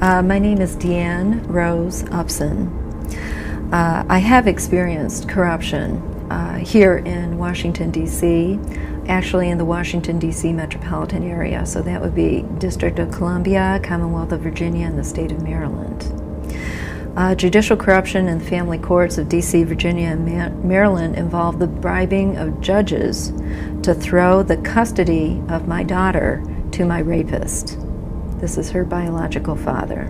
My name is Deanne Rose Upson. I have experienced corruption here in Washington, D.C., actually in the Washington, D.C. metropolitan area. So that would be District of Columbia, Commonwealth of Virginia, and the state of Maryland. Judicial corruption in the family courts of D.C., Virginia, and Maryland involved the bribing of judges to throw the custody of my daughter to my rapist. This is her biological father.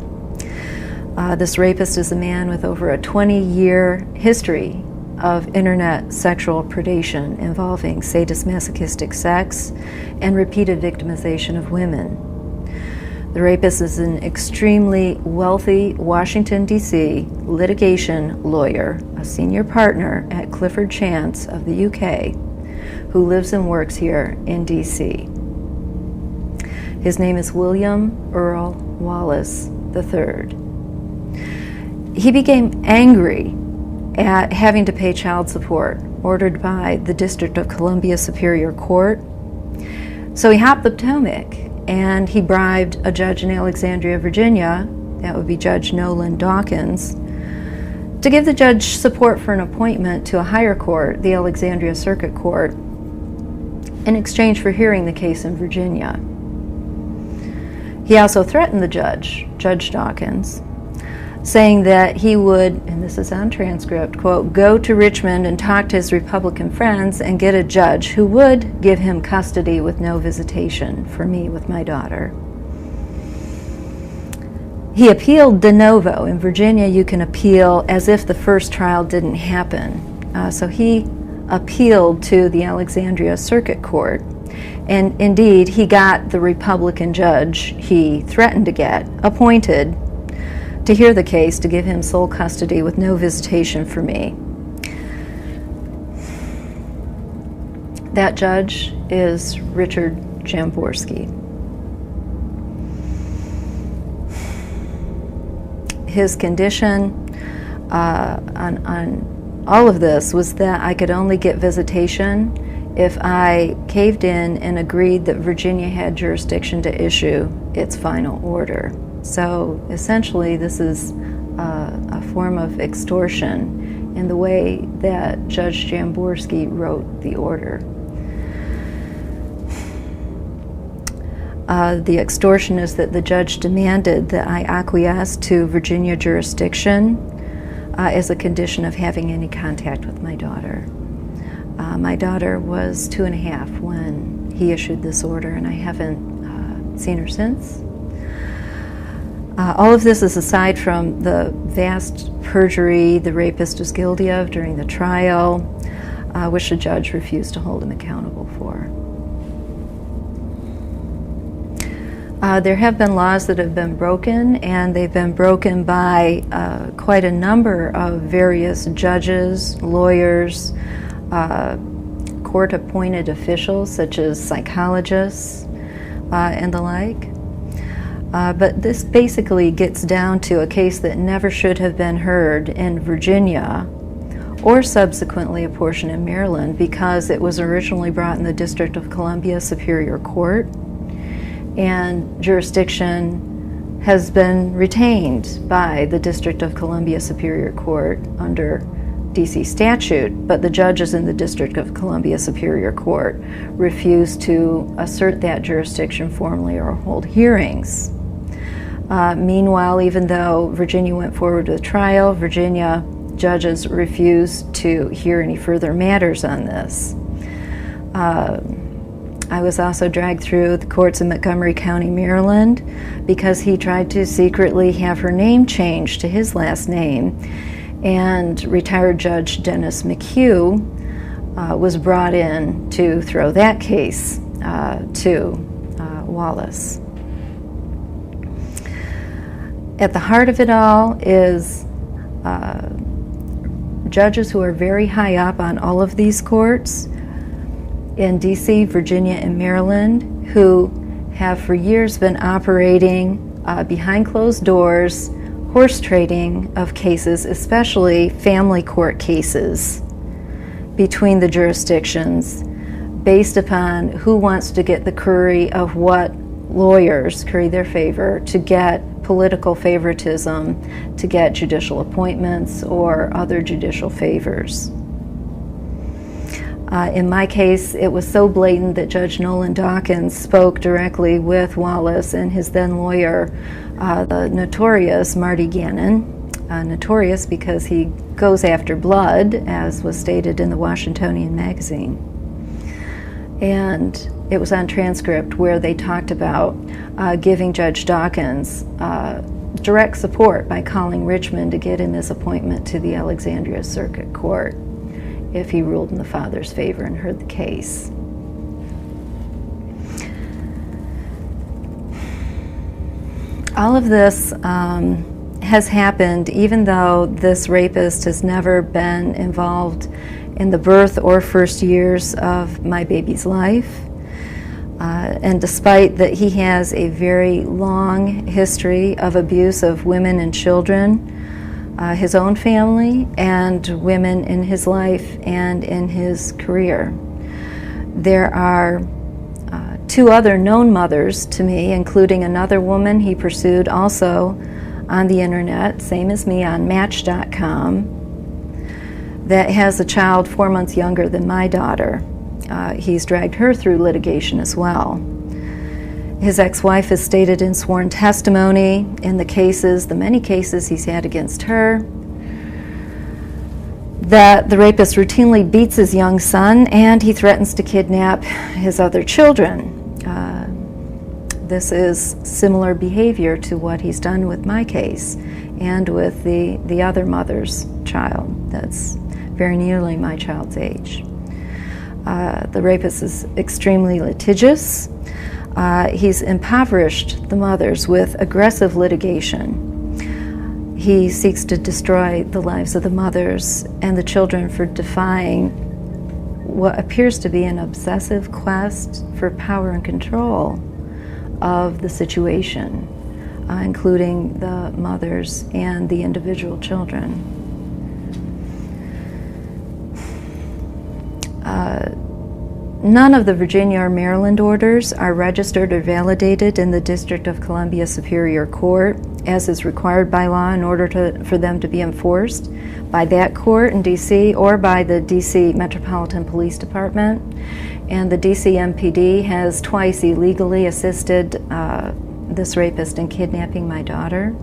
This rapist is a man with over a 20-year history of internet sexual predation involving sadist-masochistic sex and repeated victimization of women. The rapist is an extremely wealthy Washington, D.C. litigation lawyer, a senior partner at Clifford Chance of the UK, who lives and works here in D.C. His name is William Earl Wallace III. He became angry at having to pay child support ordered by the District of Columbia Superior Court. So he hopped the Potomac and he bribed a judge in Alexandria, Virginia, that would be Judge Nolan Dawkins, to give the judge support for an appointment to a higher court, the Alexandria Circuit Court, in exchange for hearing the case in Virginia. He also threatened the judge, Judge Dawkins, saying that he would, and this is on transcript, quote, go to Richmond and talk to his Republican friends and get a judge who would give him custody with no visitation for me with my daughter. He appealed de novo. In Virginia, you can appeal as if the first trial didn't happen. So he appealed to the Alexandria Circuit Court. And indeed, he got the Republican judge he threatened to get appointed to hear the case, to give him sole custody with no visitation for me. That judge is Richard Jamborski. His condition on all of this was that I could only get visitation if I caved in and agreed that Virginia had jurisdiction to issue its final order. So essentially, this is a form of extortion in the way that Judge Jamborski wrote the order. The extortion is that the judge demanded that I acquiesce to Virginia jurisdiction as a condition of having any contact with my daughter. My daughter was 2.5 when he issued this order, and I haven't seen her since. All of this is aside from the vast perjury the rapist was guilty of during the trial, which the judge refused to hold him accountable for. There have been laws that have been broken, and they've been broken by quite a number of various judges, lawyers, court-appointed officials such as psychologists and the like. But this basically gets down to a case that never should have been heard in Virginia or subsequently apportioned in Maryland, because it was originally brought in the District of Columbia Superior Court, and jurisdiction has been retained by the District of Columbia Superior Court under DC statute, but the judges in the District of Columbia Superior Court refused to assert that jurisdiction formally or hold hearings. Meanwhile, even though Virginia went forward with trial, Virginia judges refused to hear any further matters on this. I was also dragged through the courts in Montgomery County, Maryland, because he tried to secretly have her name changed to his last name, and retired Judge Dennis McHugh was brought in to throw that case to Wallace. At the heart of it all is judges who are very high up on all of these courts in D.C., Virginia, and Maryland, who have for years been operating behind closed doors, horse trading of cases, especially family court cases, between the jurisdictions based upon who wants to get the curry of what lawyers curry their favor to get political favoritism, to get judicial appointments or other judicial favors. In my case, it was so blatant that Judge Nolan Dawkins spoke directly with Wallace and his then lawyer, the notorious Marty Gannon. Notorious because he goes after blood, as was stated in the Washingtonian magazine. And it was on transcript where they talked about giving Judge Dawkins direct support by calling Richmond to get him his appointment to the Alexandria Circuit Court if he ruled in the father's favor and heard the case. All of this has happened even though this rapist has never been involved in the birth or first years of my baby's life. And despite that he has a very long history of abuse of women and children, his own family and women in his life and in his career. There are two other known mothers to me, including another woman he pursued also on the internet, same as me, on Match.com, that has a child 4 months younger than my daughter. He's dragged her through litigation as well. His ex-wife has stated in sworn testimony in the many cases he's had against her, that the rapist routinely beats his young son and he threatens to kidnap his other children. This is similar behavior to what he's done with my case and with the other mother's child that's very nearly my child's age. The rapist is extremely litigious. He's impoverished the mothers with aggressive litigation. He seeks to destroy the lives of the mothers and the children for defying what appears to be an obsessive quest for power and control of the situation, including the mothers and the individual children. None of the Virginia or Maryland orders are registered or validated in the District of Columbia Superior Court, as is required by law in order for them to be enforced by that court in D.C. or by the D.C. Metropolitan Police Department. And the D.C. MPD has twice illegally assisted this rapist in kidnapping my daughter.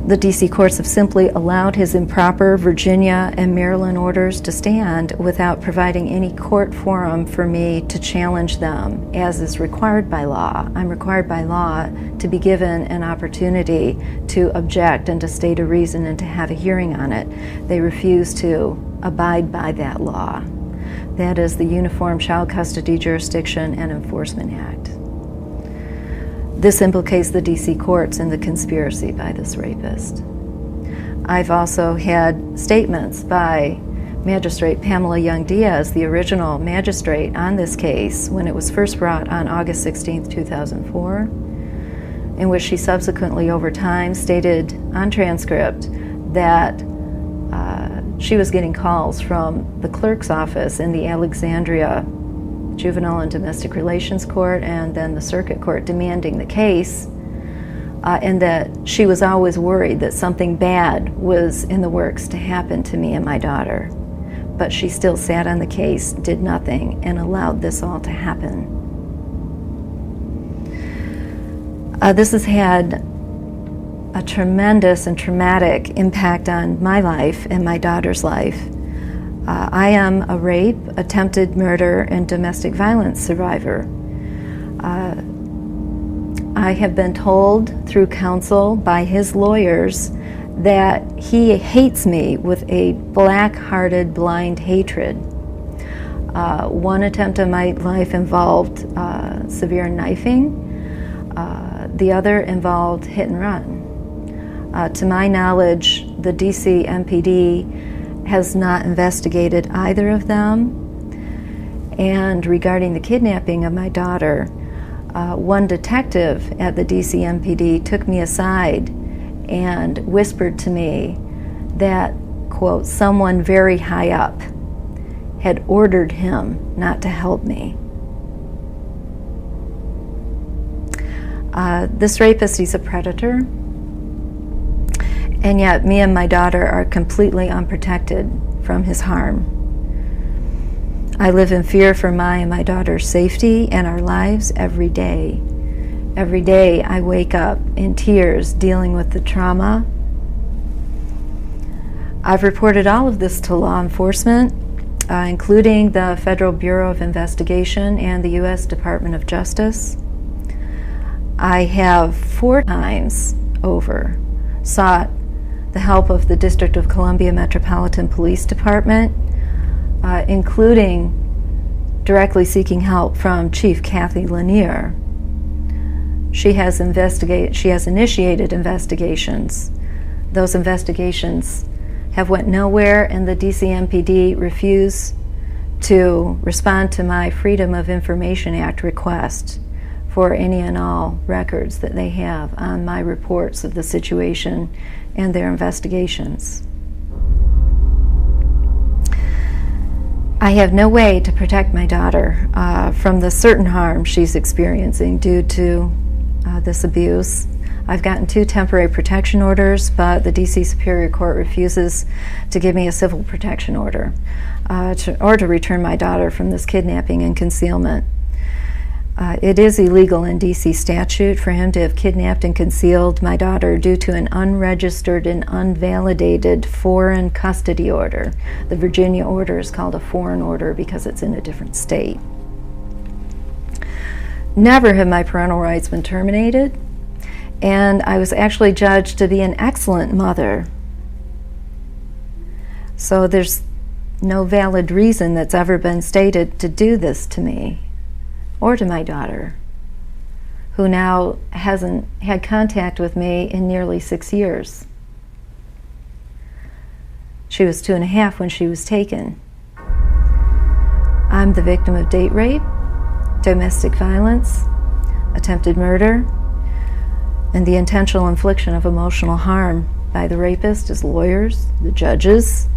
The D.C. courts have simply allowed his improper Virginia and Maryland orders to stand without providing any court forum for me to challenge them, as is required by law. I'm required by law to be given an opportunity to object and to state a reason and to have a hearing on it. They refuse to abide by that law. That is the Uniform Child Custody Jurisdiction and Enforcement Act. This implicates the D.C. courts in the conspiracy by this rapist. I've also had statements by Magistrate Pamela Young Diaz, the original magistrate on this case, when it was first brought on August 16, 2004, in which she subsequently over time stated on transcript that she was getting calls from the clerk's office in the Alexandria Juvenile and Domestic Relations Court and then the Circuit Court demanding the case, and that she was always worried that something bad was in the works to happen to me and my daughter. But she still sat on the case, did nothing, and allowed this all to happen. This has had a tremendous and traumatic impact on my life and my daughter's life. I am a rape, attempted murder, and domestic violence survivor. I have been told through counsel by his lawyers that he hates me with a black-hearted, blind hatred. One attempt on my life involved severe knifing. The other involved hit and run. To my knowledge, the DC MPD has not investigated either of them. And regarding the kidnapping of my daughter, one detective at the DC MPD took me aside and whispered to me that, quote, someone very high up had ordered him not to help me. This rapist, he's a predator, and yet me and my daughter are completely unprotected from his harm. I live in fear for my and my daughter's safety and our lives every day. Every day I wake up in tears dealing with the trauma. I've reported all of this to law enforcement, including the Federal Bureau of Investigation and the U.S. Department of Justice. I have 4 times over sought the help of the District of Columbia Metropolitan Police Department, including directly seeking help from Chief Kathy Lanier. She has initiated investigations. Those investigations have went nowhere, and the DC MPD refused to respond to my Freedom of Information Act request for any and all records that they have on my reports of the situation and their investigations. I have no way to protect my daughter from the certain harm she's experiencing due to this abuse. I've gotten 2 temporary protection orders, but the DC Superior Court refuses to give me a civil protection order to return my daughter from this kidnapping and concealment. It is illegal in DC statute for him to have kidnapped and concealed my daughter due to an unregistered and unvalidated foreign custody order. The Virginia order is called a foreign order because it's in a different state. Never have my parental rights been terminated, and I was actually judged to be an excellent mother. So there's no valid reason that's ever been stated to do this to me or to my daughter, who now hasn't had contact with me in nearly 6 years. She was 2.5 when she was taken. I'm the victim of date rape, domestic violence, attempted murder, and the intentional infliction of emotional harm by the rapist, his lawyers, the judges,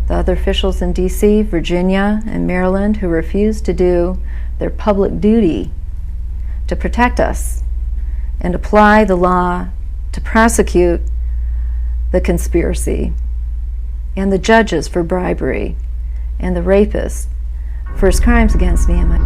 the other officials in DC, Virginia, and Maryland who refused to do their public duty to protect us and apply the law to prosecute the conspiracy, and the judges for bribery, and the rapist for his crimes against me and my